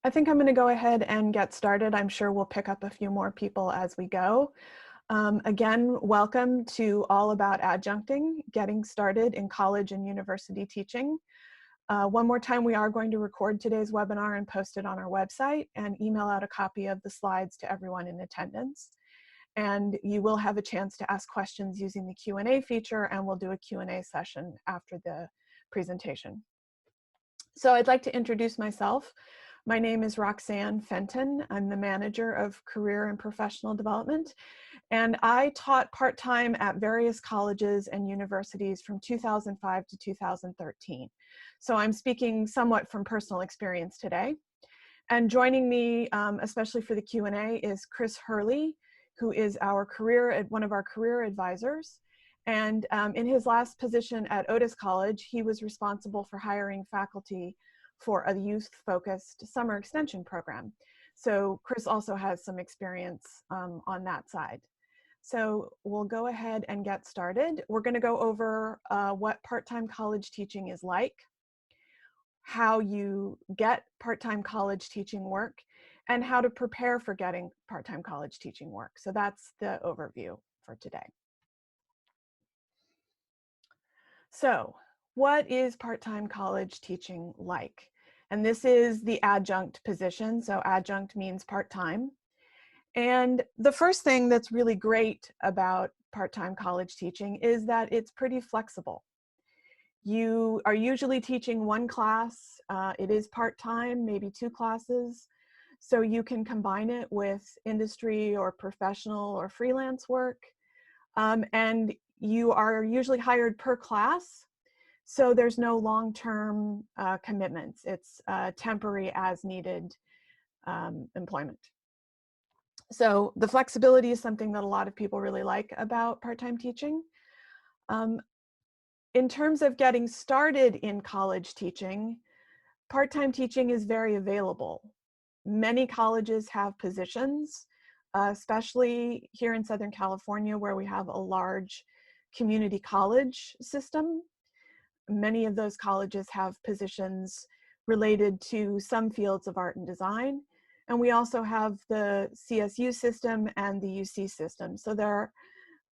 I think I'm going to go ahead and get started. I'm sure we'll pick up a few more people as we go. Again, welcome to All About Adjuncting, Getting Started in College and University Teaching. One more time, we are going to record today's webinar and post it on our website and email out a copy of the slides to everyone in attendance. And you will have a chance to ask questions using the Q&A feature, and we'll do a Q&A session after the presentation. So I'd like to introduce myself. My name is Roxanne Fenton. I'm the manager of career and professional development, and I taught part-time at various colleges and universities from 2005 to 2013. So I'm speaking somewhat from personal experience today. And joining me, especially for the Q&A, is Chris Hurley, who is one of our career advisors. And in his last position at Otis College, he was responsible for hiring faculty for a youth-focused summer extension program. So Chris also has some experience on that side. So we'll go ahead and get started. We're going to go over what part-time college teaching is like, how you get part-time college teaching work, and how to prepare for getting part-time college teaching work. So that's the overview for today. So what is part-time college teaching like? And this is the adjunct position. So adjunct means part-time. And the first thing that's really great about part-time college teaching is that it's pretty flexible. You are usually teaching one class. It is part-time, maybe 2 classes. So you can combine it with industry or professional or freelance work. And you are usually hired per class. So there's no long-term commitments. It's temporary as needed employment. So the flexibility is something that a lot of people really like about part-time teaching. In terms of getting started in college teaching, part-time teaching is very available. Many colleges have positions, especially here in Southern California, where we have a large community college system. Many of those colleges have positions related to some fields of art and design. And we also have the CSU system and the UC system. So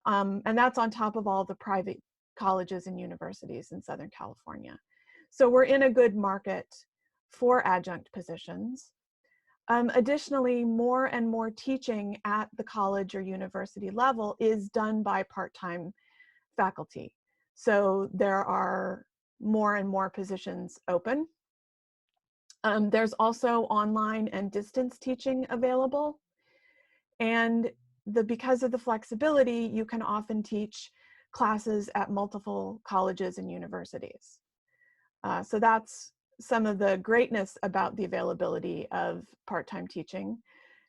and that's on top of all the private colleges and universities in Southern California. So we're in a good market for adjunct positions. Additionally, more and more teaching at the college or university level is done by part-time faculty. So there are more and more positions open. There's also online and distance teaching available. And because of the flexibility, you can often teach classes at multiple colleges and universities. So that's some of the greatness about the availability of part-time teaching.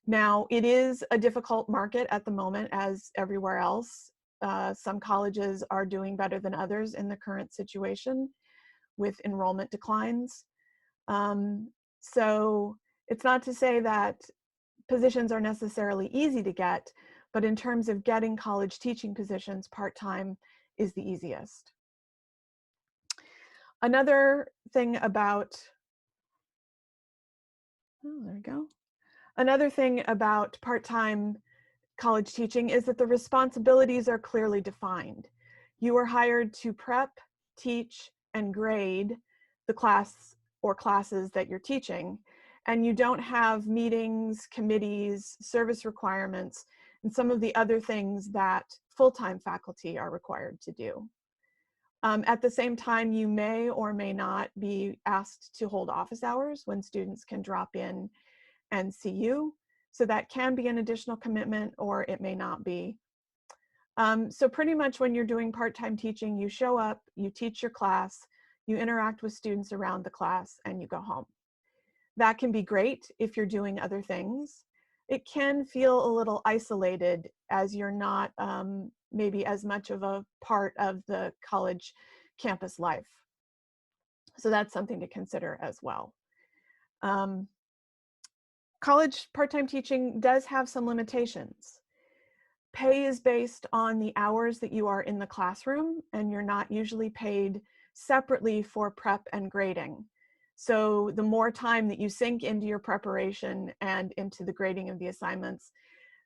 Now, it is a difficult market at the moment, as everywhere else. Some colleges are doing better than others in the current situation with enrollment declines. So it's not to say that positions are necessarily easy to get, but in terms of getting college teaching positions, part-time is the easiest. Another thing about, there we go. Another thing about part-time college teaching is that the responsibilities are clearly defined. You are hired to prep, teach, and grade the class or classes that you're teaching, and you don't have meetings, committees, service requirements, and some of the other things that full-time faculty are required to do. At the same time, you may or may not be asked to hold office hours when students can drop in and see you. So that can be an additional commitment, or it may not be. So pretty much when you're doing part-time teaching, you show up, you teach your class, you interact with students around the class, and you go home. That can be great if you're doing other things. It can feel a little isolated as you're not maybe as much of a part of the college campus life. So that's something to consider as well. College part-time teaching does have some limitations. Pay is based on the hours that you are in the classroom, and you're not usually paid separately for prep and grading. So the more time that you sink into your preparation and into the grading of the assignments,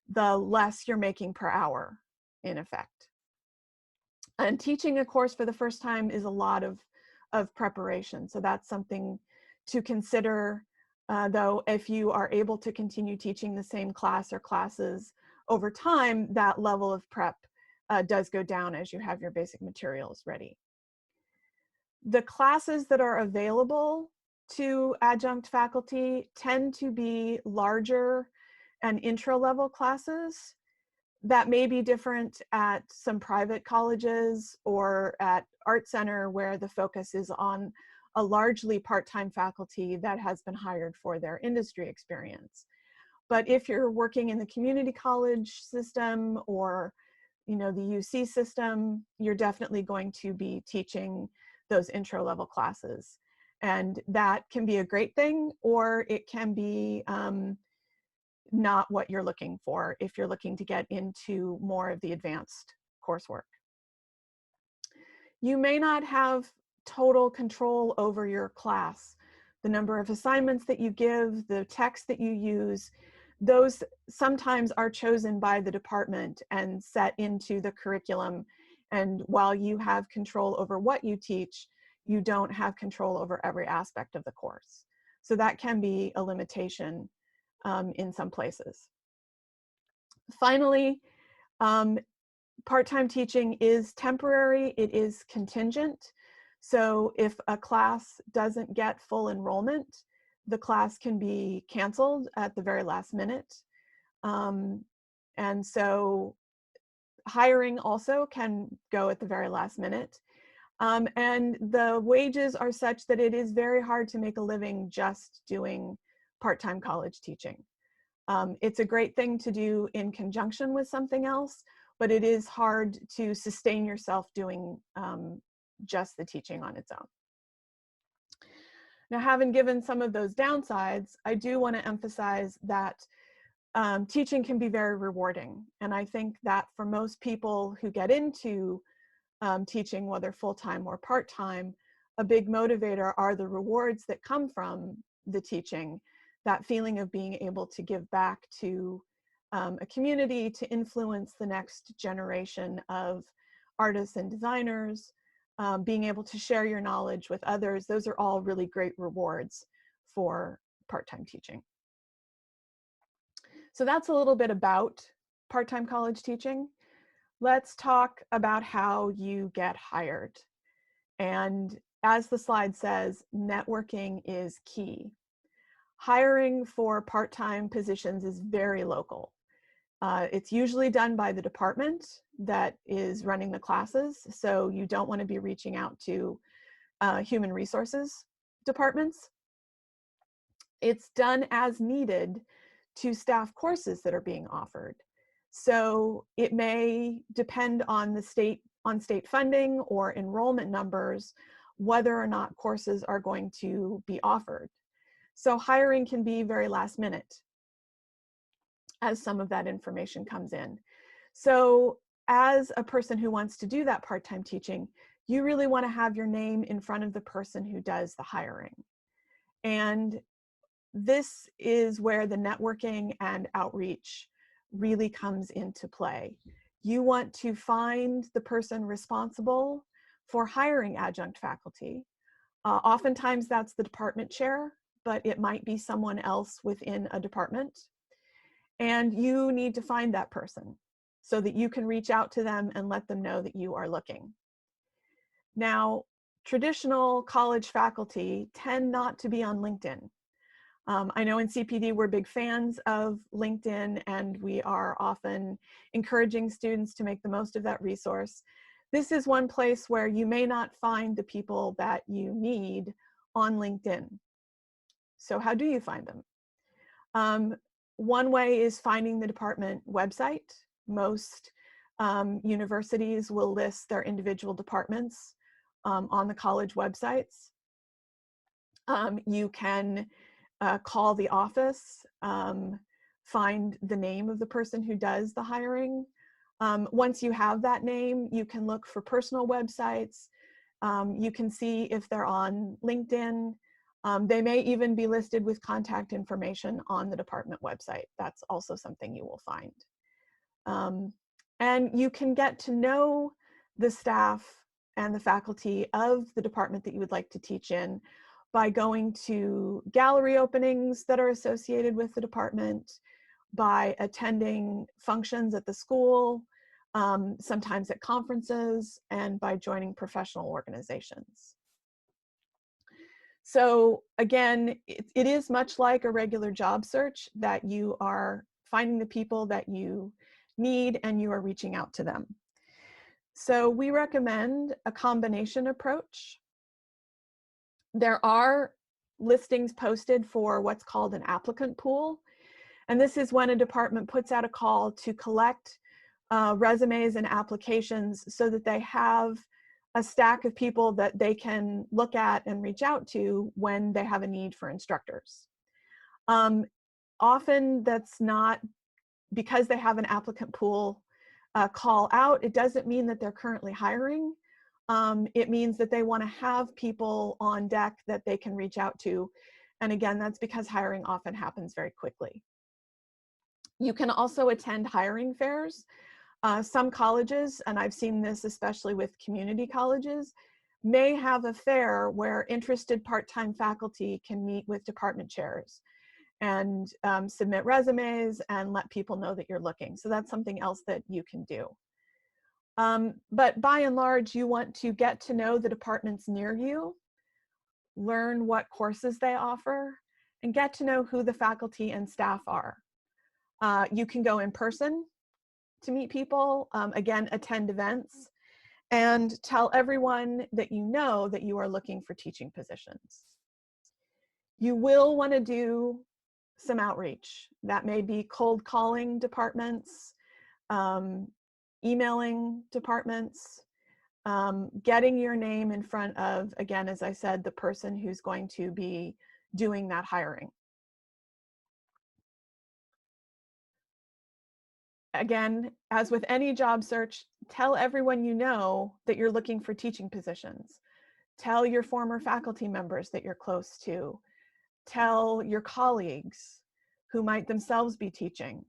the less you're making per hour, in effect. And teaching a course for the first time is a lot of preparation. So that's something to consider, though, if you are able to continue teaching the same class or classes over time, that level of prep does go down as you have your basic materials ready. The classes that are available to adjunct faculty tend to be larger and intro-level classes that may be different at some private colleges or at Art Center, where the focus is on a largely part-time faculty that has been hired for their industry experience. But if you're working in the community college system or the UC system, you're definitely going to be teaching those intro level classes. And that can be a great thing, or it can be not what you're looking for if you're looking to get into more of the advanced coursework. You may not have total control over your class. The number of assignments that you give, the text that you use, those sometimes are chosen by the department and set into the curriculum. And while you have control over what you teach, you don't have control over every aspect of the course. So that can be a limitation in some places. Finally, part-time teaching is temporary, it is contingent. So if a class doesn't get full enrollment, the class can be canceled at the very last minute. And so hiring also can go at the very last minute. And the wages are such that it is very hard to make a living just doing part-time college teaching. It's a great thing to do in conjunction with something else, but it is hard to sustain yourself doing just the teaching on its own. Now, having given some of those downsides, I do want to emphasize that teaching can be very rewarding. And I think that for most people who get into teaching, whether full-time or part-time, a big motivator are the rewards that come from the teaching, that feeling of being able to give back to a community, to influence the next generation of artists and designers, being able to share your knowledge with others. Those are all really great rewards for part-time teaching. So that's a little bit about part-time college teaching. Let's talk about how you get hired. And as the slide says, networking is key. Hiring for part-time positions is very local. It's usually done by the department that is running the classes, so you don't want to be reaching out to human resources departments. It's done as needed to staff courses that are being offered. So it may depend on state funding or enrollment numbers, whether or not courses are going to be offered. So hiring can be very last minute as some of that information comes in. So as a person who wants to do that part-time teaching, you really want to have your name in front of the person who does the hiring. And this is where the networking and outreach really comes into play. You want to find the person responsible for hiring adjunct faculty. Oftentimes that's the department chair, but it might be someone else within a department. And you need to find that person so that you can reach out to them and let them know that you are looking. Now, traditional college faculty tend not to be on LinkedIn. I know in CPD we're big fans of LinkedIn, and we are often encouraging students to make the most of that resource. This is one place where you may not find the people that you need on LinkedIn. So how do you find them? One way is finding the department website. Most universities will list their individual departments on the college websites. You can call the office, find the name of the person who does the hiring. Once you have that name, you can look for personal websites. You can see if they're on LinkedIn. They may even be listed with contact information on the department website. That's also something you will find. And you can get to know the staff and the faculty of the department that you would like to teach in by going to gallery openings that are associated with the department, by attending functions at the school, sometimes at conferences, and by joining professional organizations. So again, it is much like a regular job search, that you are finding the people that you need and you are reaching out to them. So we recommend a combination approach. There are listings posted for what's called an applicant pool. And this is when a department puts out a call to collect resumes and applications so that they have a stack of people that they can look at and reach out to when they have a need for instructors. Often that's not because they have an applicant pool call out. It doesn't mean that they're currently hiring. It means that they want to have people on deck that they can reach out to. And again, that's because hiring often happens very quickly. You can also attend hiring fairs. Some colleges, and I've seen this especially with community colleges, may have a fair where interested part-time faculty can meet with department chairs and submit resumes and let people know that you're looking. So that's something else that you can do. But by and large, you want to get to know the departments near you, learn what courses they offer, and get to know who the faculty and staff are. You can go in person to meet people, again, attend events, and tell everyone that you know that you are looking for teaching positions. You will want to do some outreach. That may be cold calling departments, emailing departments, getting your name in front of, again, as I said, the person who's going to be doing that hiring. Again, as with any job search, tell everyone you know that you're looking for teaching positions. Tell your former faculty members that you're close to. Tell your colleagues who might themselves be teaching.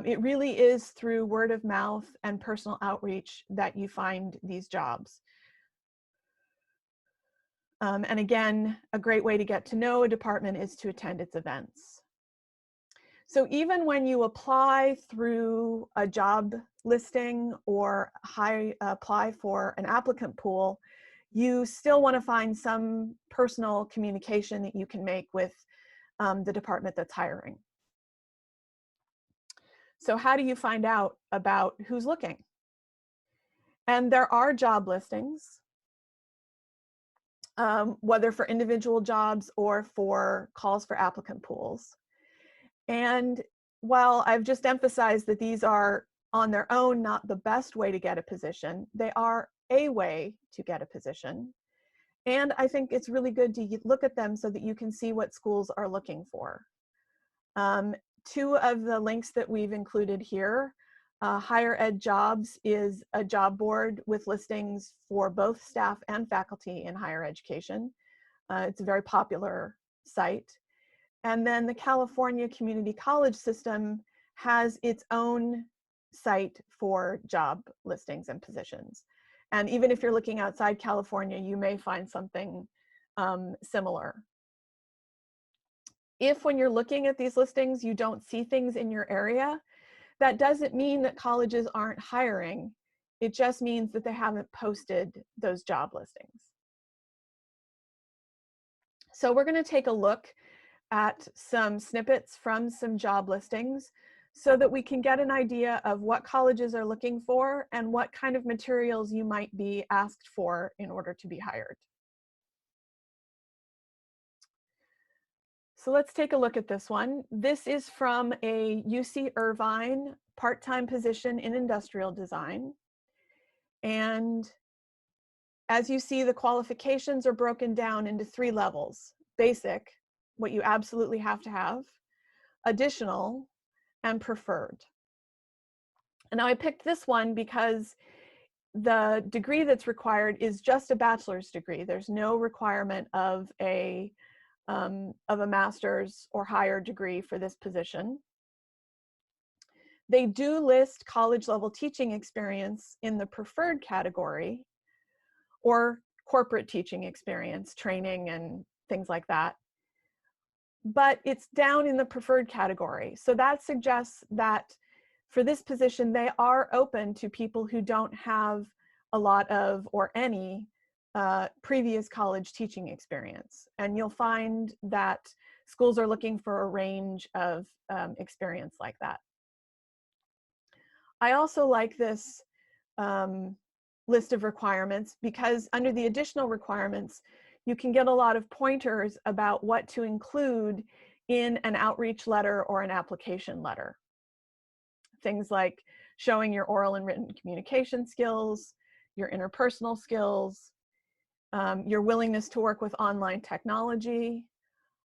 It really is through word of mouth and personal outreach that you find these jobs. And again, a great way to get to know a department is to attend its events. So even when you apply through a job listing or apply for an applicant pool, you still want to find some personal communication that you can make with the department that's hiring. So how do you find out about who's looking? And there are job listings, whether for individual jobs or for calls for applicant pools. And while I've just emphasized that these are on their own not the best way to get a position, they are a way to get a position. And I think it's really good to look at them so that you can see what schools are looking for. Two of the links that we've included here, Higher Ed Jobs is a job board with listings for both staff and faculty in higher education. It's a very popular site. And then the California Community College System has its own site for job listings and positions. And even if you're looking outside California, you may find something similar. If when you're looking at these listings, you don't see things in your area, that doesn't mean that colleges aren't hiring. It just means that they haven't posted those job listings. So we're going to take a look at some snippets from some job listings so that we can get an idea of what colleges are looking for and what kind of materials you might be asked for in order to be hired. So let's take a look at this one. This is from a UC Irvine part-time position in industrial design. And as you see, the qualifications are broken down into 3 levels: basic, what you absolutely have to have, additional, and preferred. And now I picked this one because the degree that's required is just a bachelor's degree. There's no requirement of a of a master's or higher degree for this position. They do list college level teaching experience in the preferred category, or corporate teaching experience, training and things like that. But it's down in the preferred category. So that suggests that for this position, they are open to people who don't have a lot of or any previous college teaching experience. And you'll find that schools are looking for a range of experience like that. I also like this list of requirements because under the additional requirements, you can get a lot of pointers about what to include in an outreach letter or an application letter. Things like showing your oral and written communication skills, your interpersonal skills, your willingness to work with online technology.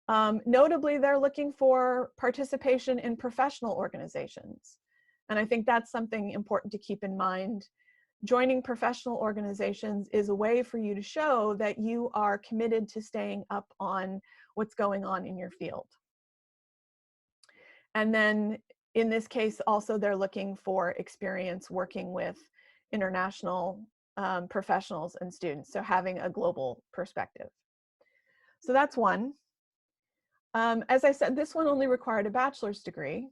Notably, they're looking for participation in professional organizations. And I think that's something important to keep in mind. Joining professional organizations is a way for you to show that you are committed to staying up on what's going on in your field. And then in this case, also they're looking for experience working with international professionals and students, so having a global perspective. So that's one. As I said, this one only required a bachelor's degree.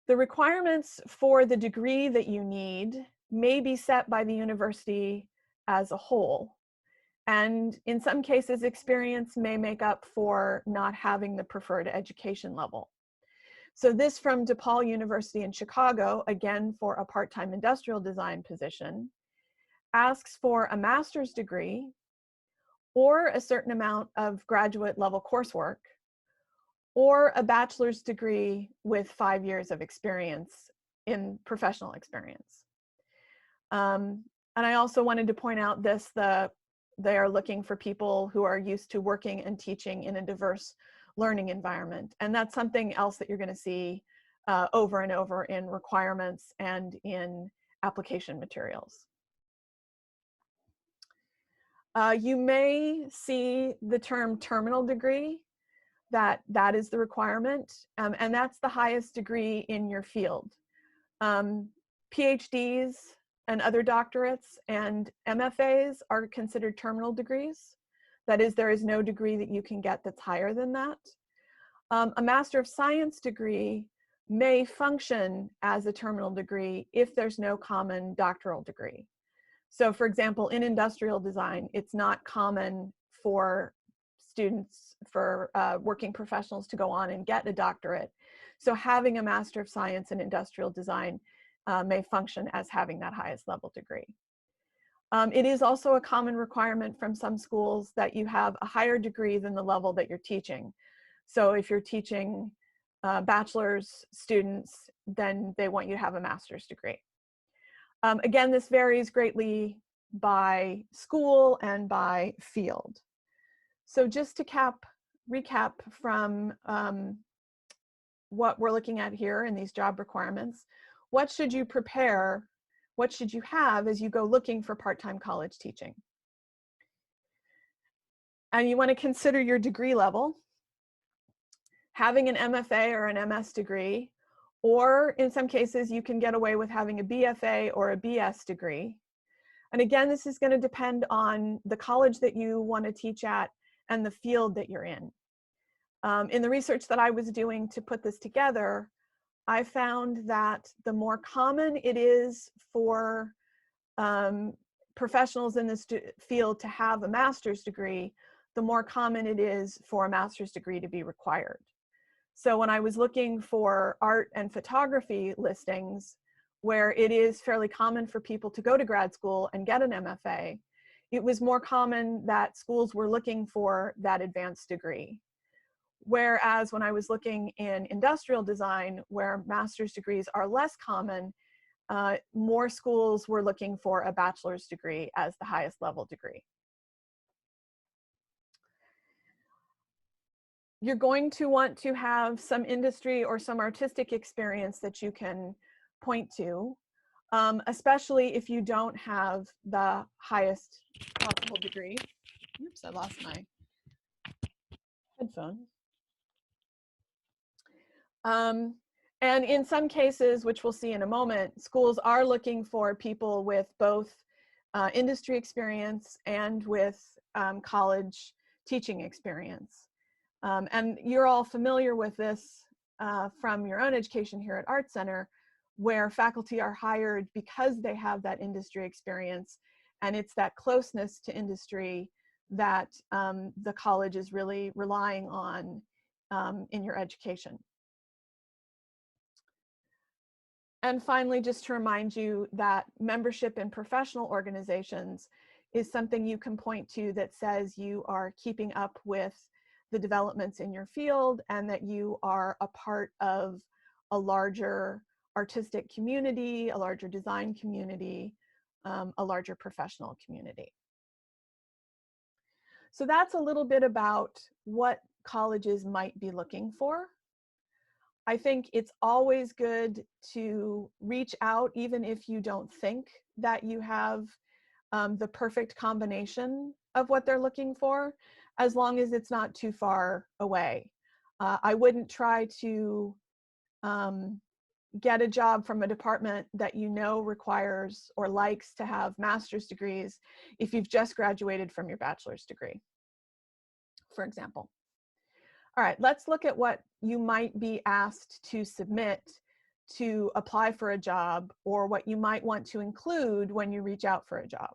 The requirements for the degree that you need may be set by the university as a whole. And in some cases, experience may make up for not having the preferred education level. So this from DePaul University in Chicago, again for a part-time industrial design position, asks for a master's degree or a certain amount of graduate level coursework, or a bachelor's degree with 5 years of experience in professional experience. And I also wanted to point out this, they are looking for people who are used to working and teaching in a diverse learning environment. And that's something else that you're going to see over and over in requirements and in application materials. You may see the term terminal degree, that is the requirement, and that's the highest degree in your field. PhDs and other doctorates and MFAs are considered terminal degrees. That is, there is no degree that you can get that's higher than that. A Master of Science degree may function as a terminal degree if there's no common doctoral degree. So for example, in industrial design, it's not common for students, for working professionals to go on and get a doctorate. So having a Master of Science in industrial design may function as having that highest level degree. It is also a common requirement from some schools that you have a higher degree than the level that you're teaching. So if you're teaching bachelor's students, then they want you to have a master's degree. Again, this varies greatly by school and by field. So just to recap from what we're looking at here in these job requirements, what should you prepare, what should you have as you go looking for part-time college teaching? And you want to consider your degree level, having an MFA or an MS degree, or in some cases you can get away with having a BFA or a BS degree. And again, this is going to depend on the college that you want to teach at and the field that you're in. In the research that I was doing to put this together, I found that the more common it is for professionals in this field to have a master's degree, the more common it is for a master's degree to be required. So when I was looking for art and photography listings, where it is fairly common for people to go to grad school and get an MFA, it was more common that schools were looking for that advanced degree. Whereas when I was looking in industrial design, where master's degrees are less common, more schools were looking for a bachelor's degree as the highest level degree. You're going to want to have some industry or some artistic experience that you can point to, especially if you don't have the highest possible degree. Oops, I lost my headphone. And in some cases, which we'll see in a moment, schools are looking for people with both industry experience and with college teaching experience. And you're all familiar with this from your own education here at Art Center, where faculty are hired because they have that industry experience, and it's that closeness to industry that the college is really relying on in your education. And finally, just to remind you that membership in professional organizations is something you can point to that says you are keeping up with the developments in your field and that you are a part of a larger artistic community, a larger design community, a larger professional community. So that's a little bit about what colleges might be looking for. I think it's always good to reach out, even if you don't think that you have the perfect combination of what they're looking for, as long as it's not too far away. I wouldn't try to get a job from a department that you know requires or likes to have master's degrees if you've just graduated from your bachelor's degree, for example. All right, let's look at what you might be asked to submit to apply for a job, or what you might want to include when you reach out for a job.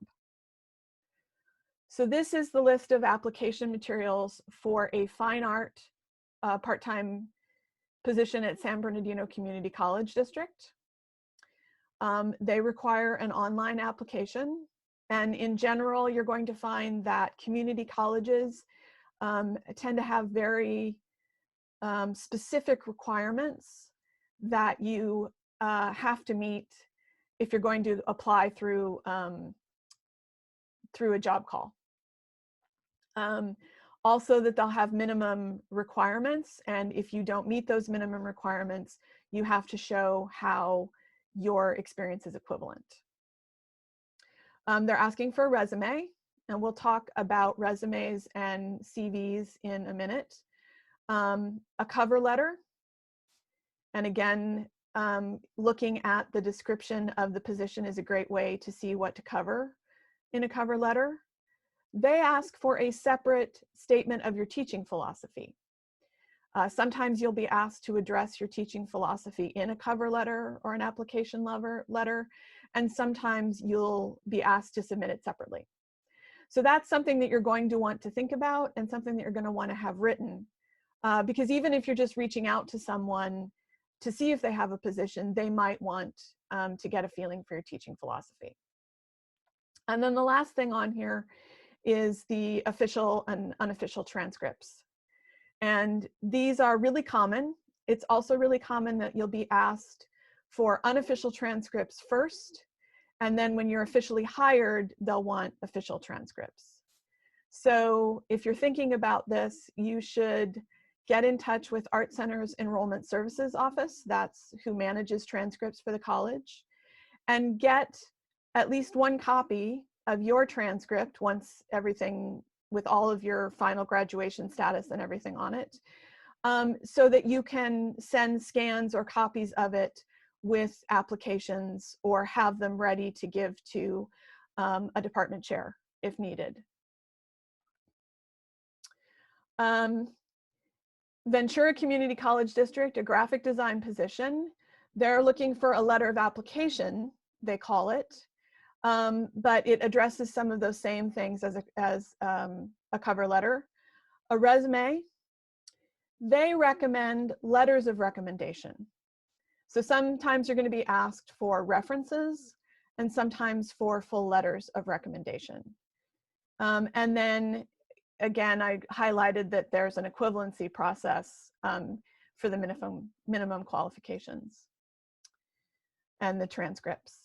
So this is the list of application materials for a fine art part-time position at San Bernardino Community College District. They require an online application, and in general, you're going to find that community colleges tend to have very specific requirements that you have to meet if you're going to apply through a job call. Also that they'll have minimum requirements, and if you don't meet those minimum requirements, you have to show how your experience is equivalent. They're asking for a resume, and we'll talk about resumes and CVs in a minute. A cover letter, and again, looking at the description of the position is a great way to see what to cover in a cover letter. They ask for a separate statement of your teaching philosophy. Sometimes you'll be asked to address your teaching philosophy in a cover letter or an application letter, and sometimes you'll be asked to submit it separately. So that's something that you're going to want to think about and something that you're going to want to have written. Because even if you're just reaching out to someone to see if they have a position, they might want to get a feeling for your teaching philosophy. And then the last thing on here is the official and unofficial transcripts. And these are really common. It's also really common that you'll be asked for unofficial transcripts first, and then when you're officially hired, they'll want official transcripts. So if you're thinking about this, you should get in touch with Art Center's Enrollment Services Office. That's who manages transcripts for the college, and get at least one copy of your transcript once everything, with all of your final graduation status and everything on it, so that you can send scans or copies of it with applications or have them ready to give to a department chair if needed. Ventura Community College District, a graphic design position. They're looking for a letter of application, they call it, but it addresses some of those same things as a cover letter. A resume. They recommend letters of recommendation. So sometimes you're going to be asked for references and sometimes for full letters of recommendation. And then again, I highlighted that there's an equivalency process for the minimum qualifications and the transcripts.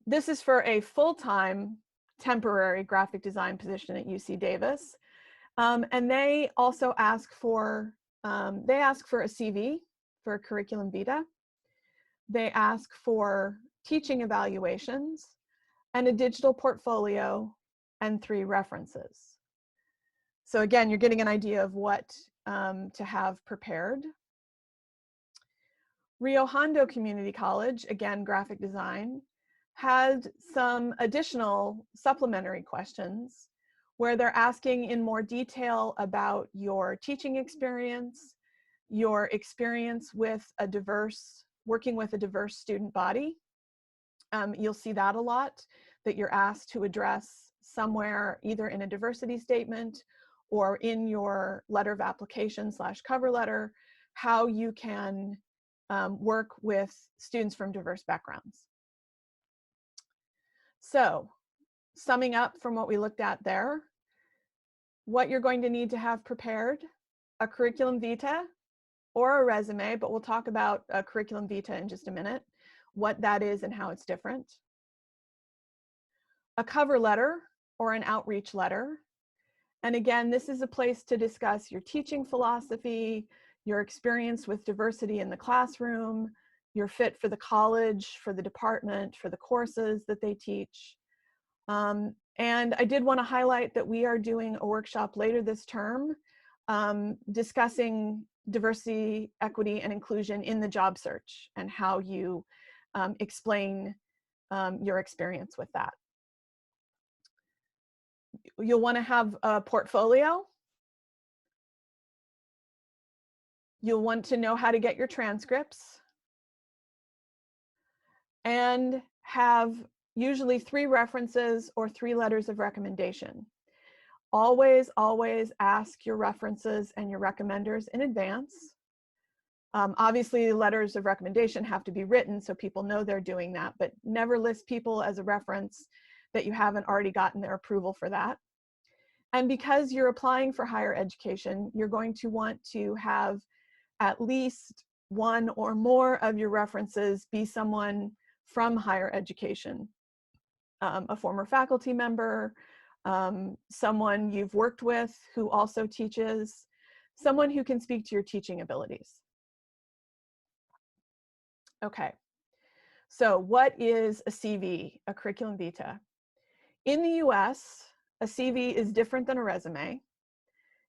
This is for a full-time temporary graphic design position at UC Davis. And they also ask for a CV, for a curriculum vitae. They ask for teaching evaluations and a digital portfolio and 3 references. So again, you're getting an idea of what to have prepared. Rio Hondo Community College, again, graphic design, had some additional supplementary questions where they're asking in more detail about your teaching experience, your experience with working with a diverse student body. You'll see that a lot, that you're asked to address somewhere, either in a diversity statement or in your letter of application / cover letter, how you can work with students from diverse backgrounds. So, summing up from what we looked at there, what you're going to need to have prepared: a curriculum vitae or a resume, but we'll talk about a curriculum vitae in just a minute, what that is and how it's different. A cover letter or an outreach letter. And again, this is a place to discuss your teaching philosophy, your experience with diversity in the classroom, your fit for the college, for the department, for the courses that they teach. And I did want to highlight that we are doing a workshop later this term discussing diversity, equity, and inclusion in the job search and how you explain your experience with that. You'll want to have a portfolio. You'll want to know how to get your transcripts and have usually 3 references or 3 letters of recommendation. Always, always ask your references and your recommenders in advance. Obviously, letters of recommendation have to be written so people know they're doing that, but never list people as a reference that you haven't already gotten their approval for that. And because you're applying for higher education, you're going to want to have at least 1 or more of your references be someone from higher education, a former faculty member, someone you've worked with who also teaches, someone who can speak to your teaching abilities. Okay, so what is a CV, a curriculum vitae? In the US, a CV is different than a resume.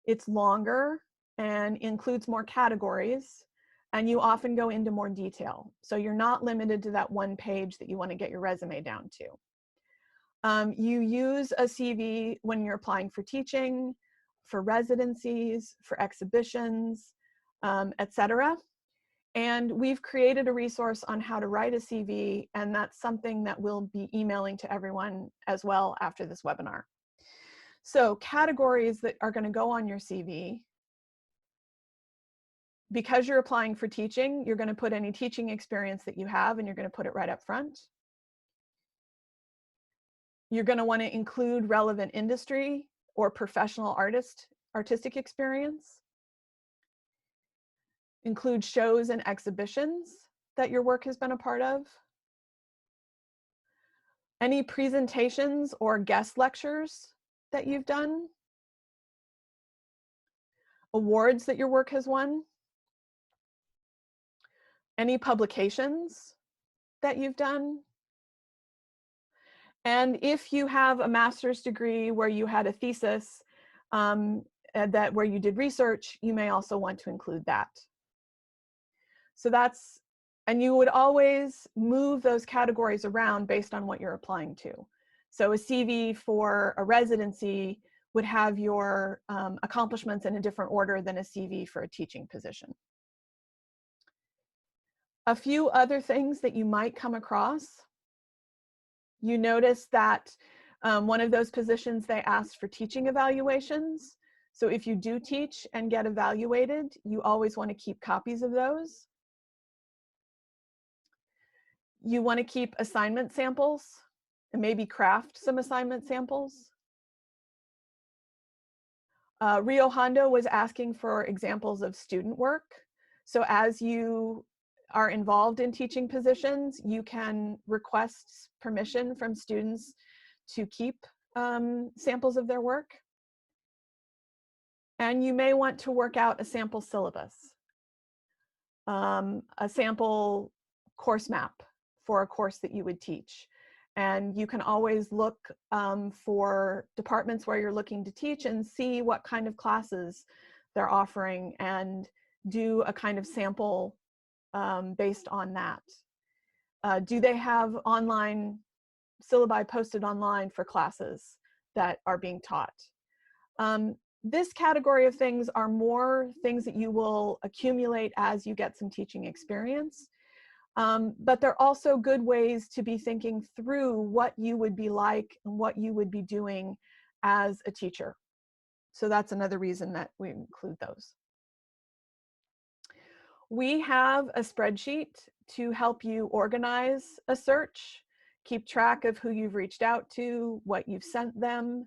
It's longer and includes more categories, and you often go into more detail. So you're not limited to that 1 page that you want to get your resume down to. You use a CV when you're applying for teaching, for residencies, for exhibitions, etc. And we've created a resource on how to write a CV, and that's something that we'll be emailing to everyone as well after this webinar. So categories that are going to go on your CV: because you're applying for teaching, you're going to put any teaching experience that you have, and you're going to put it right up front. You're going to want to include relevant industry or professional artistic experience. Include shows and exhibitions that your work has been a part of. Any presentations or guest lectures that you've done. Awards that your work has won. Any publications that you've done. And if you have a master's degree where you had a thesis where you did research, you may also want to include that. So that's, and you would always move those categories around based on what you're applying to. So a CV for a residency would have your accomplishments in a different order than a CV for a teaching position. A few other things that you might come across. You notice that one of those positions, they asked for teaching evaluations. So if you do teach and get evaluated, you always want to keep copies of those. You want to keep assignment samples and maybe craft some assignment samples. Rio Hondo was asking for examples of student work. So as you are involved in teaching positions, you can request permission from students to keep samples of their work. And you may want to work out a sample syllabus, a sample course map for a course that you would teach. And you can always look for departments where you're looking to teach and see what kind of classes they're offering and do a kind of sample based on that. Do they have online syllabi posted online for classes that are being taught? This category of things are more things that you will accumulate as you get some teaching experience. But they're also good ways to be thinking through what you would be like and what you would be doing as a teacher. So that's another reason that we include those. We have a spreadsheet to help you organize a search, keep track of who you've reached out to, what you've sent them.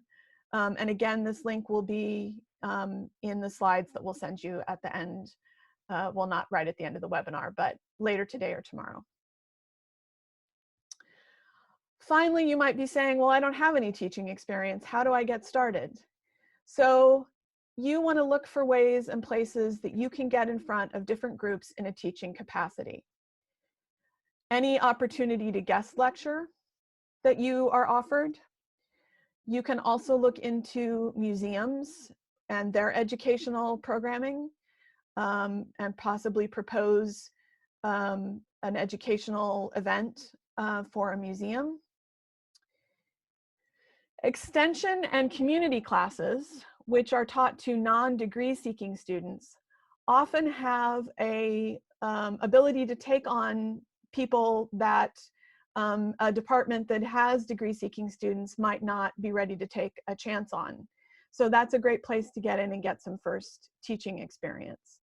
And again, this link will be in the slides that we'll send you at the end. Well, not right at the end of the webinar, but later today or tomorrow. Finally, you might be saying, well, I don't have any teaching experience. How do I get started? So you want to look for ways and places that you can get in front of different groups in a teaching capacity. Any opportunity to guest lecture that you are offered. You can also look into museums and their educational programming and possibly propose an educational event for a museum. Extension and community classes, which are taught to non-degree seeking students, often have a ability to take on people that a department that has degree seeking students might not be ready to take a chance on. So that's a great place to get in and get some first teaching experience.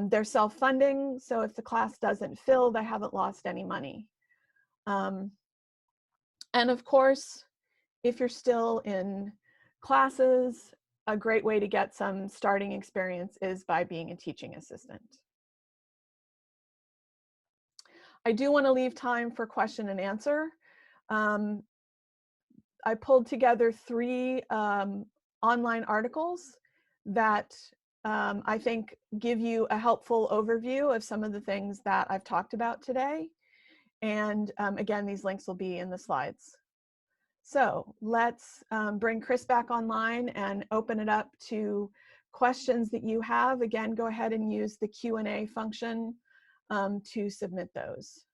They're self-funding, so if the class doesn't fill, they haven't lost any money. And of course, if you're still in classes, a great way to get some starting experience is by being a teaching assistant. I do want to leave time for question and answer. I pulled together 3 online articles that I think give you a helpful overview of some of the things that I've talked about today. And again, these links will be in the slides. So let's bring Chris back online and open it up to questions that you have. Again, go ahead and use the Q&A function to submit those.